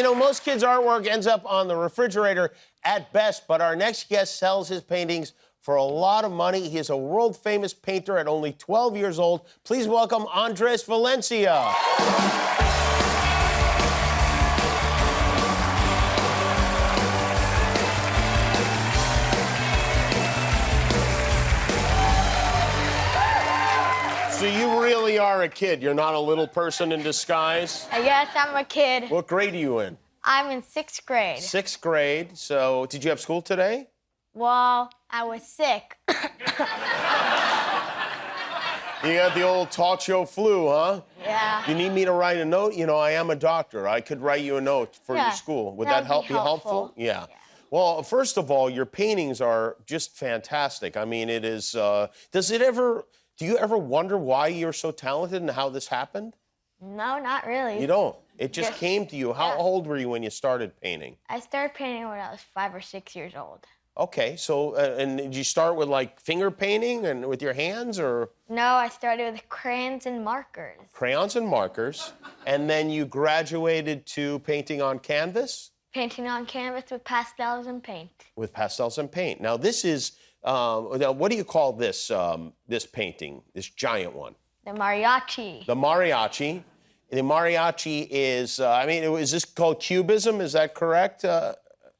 You know, most kids' artwork ends up on the refrigerator at best, but our next guest sells his paintings for a lot of money. He is a world-famous painter at only 12 years old. Please welcome Andres Valencia. So you really are a kid. You're not a little person in disguise? Yes, I'm a kid. What grade are you in? I'm in 6th grade. 6th grade. So did you have school today? Well, I was sick. You got the old talk show flu, huh? Yeah. You need me to write a note? You know, I am a doctor. I could write you a note for your school. Would that would be helpful? Yeah. Well, first of all, your paintings are just fantastic. I mean, it is, do you ever wonder why you're so talented and how this happened? No, not really. You don't? It just came to you. How old were you when you started painting? I started painting when I was 5 or 6 years old. Okay, so, and did you start with, like, finger painting and with your hands, or? No, I started with crayons and markers. Crayons and markers. And then you graduated to painting on canvas? Painting on canvas with pastels and paint. With pastels and paint. Now, this is, now, what do you call this, this painting, this giant one? The mariachi. The mariachi. The mariachi is, I mean, is this called cubism? Is that correct?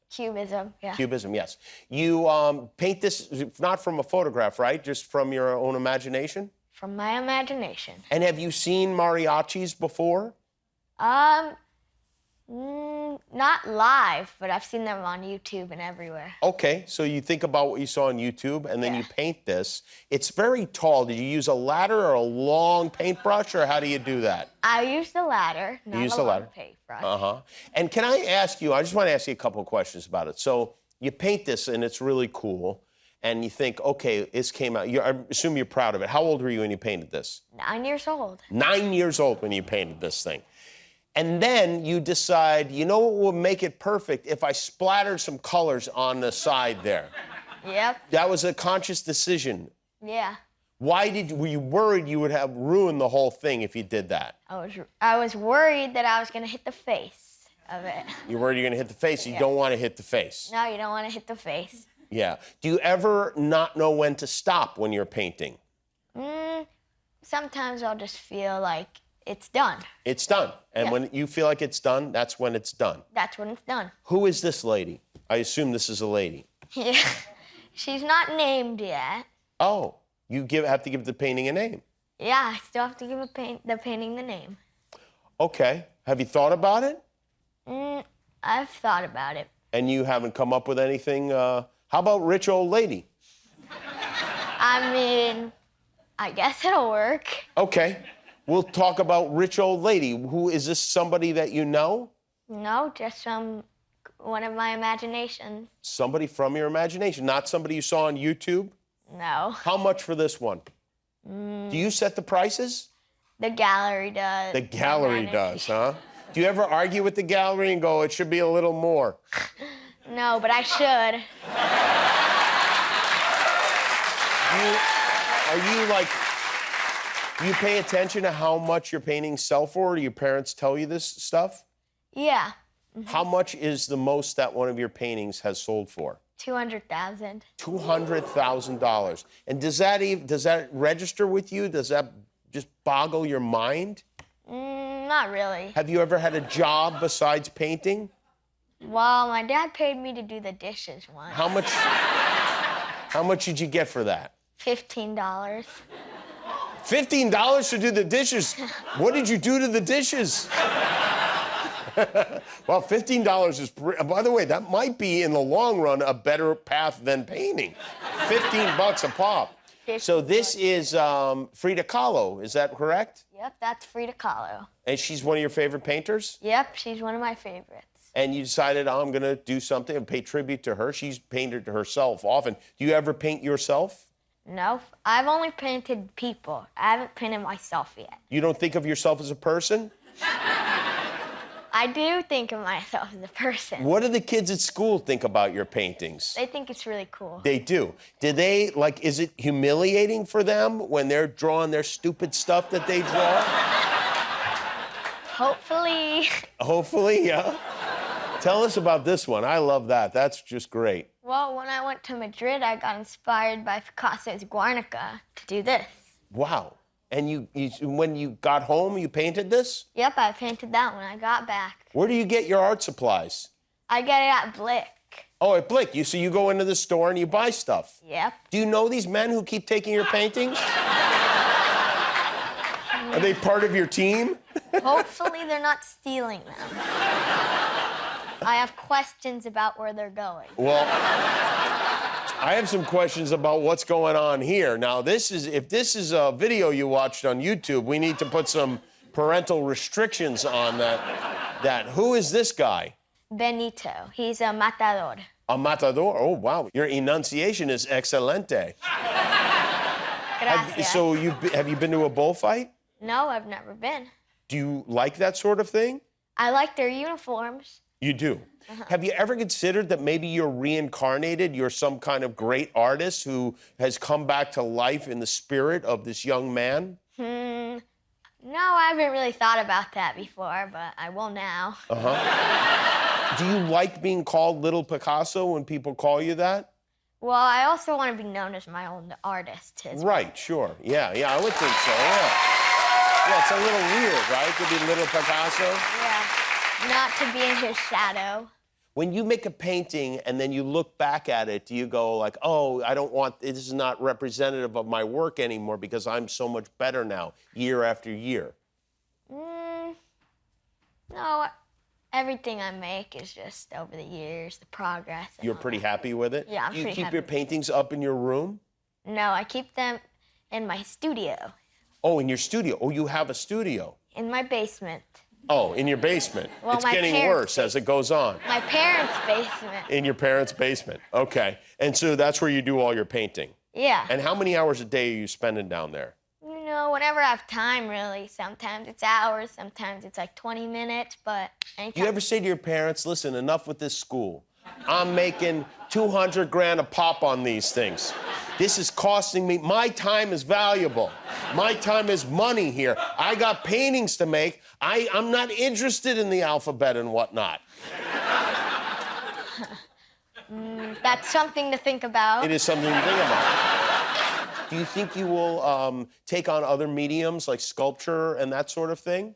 Cubism, yeah. Cubism, yes. You paint this not from a photograph, right? Just from your own imagination? From my imagination. And have you seen mariachis before? Not live, but I've seen them on YouTube and everywhere. Okay, so you think about what you saw on YouTube, and then you paint this. It's very tall. Did you use a ladder or a long paintbrush, or how do you do that? I used the ladder, not a long paintbrush. Uh-huh. And can I ask you, I just want to ask you a couple of questions about it. So you paint this, and it's really cool, and you think, okay, this came out. I assume you're proud of it. How old were you when you painted this? 9 years old. 9 years old when you painted this thing. And then you decide, you know what will make it perfect? If I splattered some colors on the side there. Yep. That was a conscious decision. Yeah. Were you worried you would have ruined the whole thing if you did that? I was worried that I was going to hit the face of it. You're worried you're going to hit the face. You don't want to hit the face. No, you don't want to hit the face. Yeah. Do you ever not know when to stop when you're painting? Sometimes I'll just feel like it's done. It's done. And when you feel like it's done, that's when it's done. That's when it's done. Who is this lady? I assume this is a lady. Yeah. She's not named yet. Oh, you have to give the painting a name. Yeah, I still have to give the painting the name. Okay. Have you thought about it? I've thought about it. And you haven't come up with anything? How about Rich Old Lady? I mean, I guess it'll work. Okay. We'll talk about Rich Old Lady. Who is this? Somebody that you know? No, just one of my imaginations. Somebody from your imagination, not somebody you saw on YouTube? No. How much for this one? Do you set the prices? The gallery does. The gallery does, huh? Do you ever argue with the gallery and go, it should be a little more? No, but I should. Do you pay attention to how much your paintings sell for? Do your parents tell you this stuff? Yeah. How much is the most that one of your paintings has sold for? $200,000. $200,000. And does that register with you? Does that just boggle your mind? Not really. Have you ever had a job besides painting? Well, my dad paid me to do the dishes once. How much did you get for that? $15. $15 to do the dishes. What did you do to the dishes? Well, $15 is, by the way, that might be in the long run a better path than painting. $15 a pop. So this is Frida Kahlo, is that correct? Yep, that's Frida Kahlo. And she's one of your favorite painters? Yep, she's one of my favorites. And you decided, oh, I'm gonna do something and pay tribute to her. She's painted herself often. Do you ever paint yourself? No, I've only painted people. I haven't painted myself yet. You don't think of yourself as a person? I do think of myself as a person. What do the kids at school think about your paintings? They think it's really cool. They do. Do they, like, is it humiliating for them when they're drawing their stupid stuff that they draw? Hopefully. Hopefully, yeah. Tell us about this one. I love that. That's just great. Well, when I went to Madrid, I got inspired by Picasso's Guernica to do this. Wow. And when you got home, you painted this? Yep, I painted that when I got back. Where do you get your art supplies? I get it at Blick. Oh, at Blick. So you go into the store and you buy stuff. Yep. Do you know these men who keep taking your paintings? Are they part of your team? Hopefully they're not stealing them. I have questions about where they're going. Well, I have some questions about what's going on here. Now, if this is a video you watched on YouTube, we need to put some parental restrictions on that. Who is this guy? Benito. He's a matador. A matador? Oh, wow. Your enunciation is excelente. Gracias. So have you been to a bullfight? No, I've never been. Do you like that sort of thing? I like their uniforms. You do? Have you ever considered that maybe you're reincarnated? You're some kind of great artist who has come back to life in the spirit of this young man? No, I haven't really thought about that before, but I will now. Do you like being called Little Picasso when people call you that? Well, I also want to be known as my own artist. Right, sure. Yeah, I would think so, yeah. Yeah, it's a little weird, right, to be Little Picasso? Yeah, not to be in his shadow. When you make a painting and then you look back at it, do you go like, oh, this is not representative of my work anymore because I'm so much better now, year after year? No, everything I make is just over the years, the progress. You're pretty happy with it? Yeah, I'm pretty happy. Do you keep your paintings up in your room? No, I keep them in my studio. Oh, in your studio. Oh, you have a studio. In my basement. Oh, in your basement. Well, it's my getting parents' worse as it goes on. My parents' basement. In your parents' basement. Okay. And so that's where you do all your painting. Yeah. And how many hours a day are you spending down there? You know, whenever I have time, really. Sometimes it's hours, sometimes it's like 20 minutes, but anytime. You ever say to your parents, listen, enough with this school. I'm making 200 grand a pop on these things. This is costing me, my time is valuable. My time is money here. I got paintings to make. I'm not interested in the alphabet and whatnot. That's something to think about. It is something to think about. Do you think you will take on other mediums like sculpture and that sort of thing?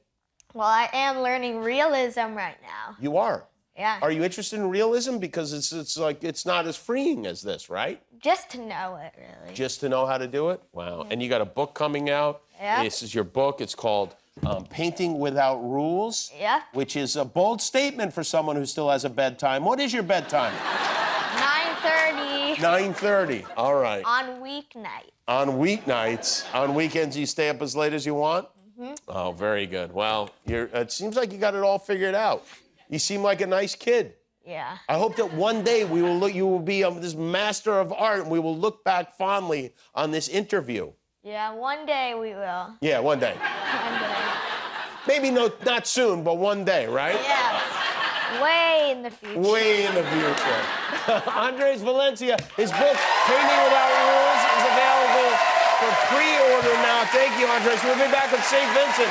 Well, I am learning realism right now. You are? Yeah. Are you interested in realism? Because it's not as freeing as this, right? Just to know it, really. Just to know how to do it? Wow. And you got a book coming out. Yeah. This is your book. It's called Painting Without Rules. Yeah. Which is a bold statement for someone who still has a bedtime. What is your bedtime? 9:30. 9:30. All right. On weeknight. On weeknights. On weekends, you stay up as late as you want? Oh, very good. Well, it seems like you got it all figured out. You seem like a nice kid. Yeah. I hope that one day you will be this master of art, and we will look back fondly on this interview. Yeah, one day we will. Yeah, one day. One day. Maybe not soon, but one day, right? Yeah. Way in the future. Way in the future. Andres Valencia, his book, Painting Without Rules, is available for pre-order now. Thank you, Andres. We'll be back with St. Vincent.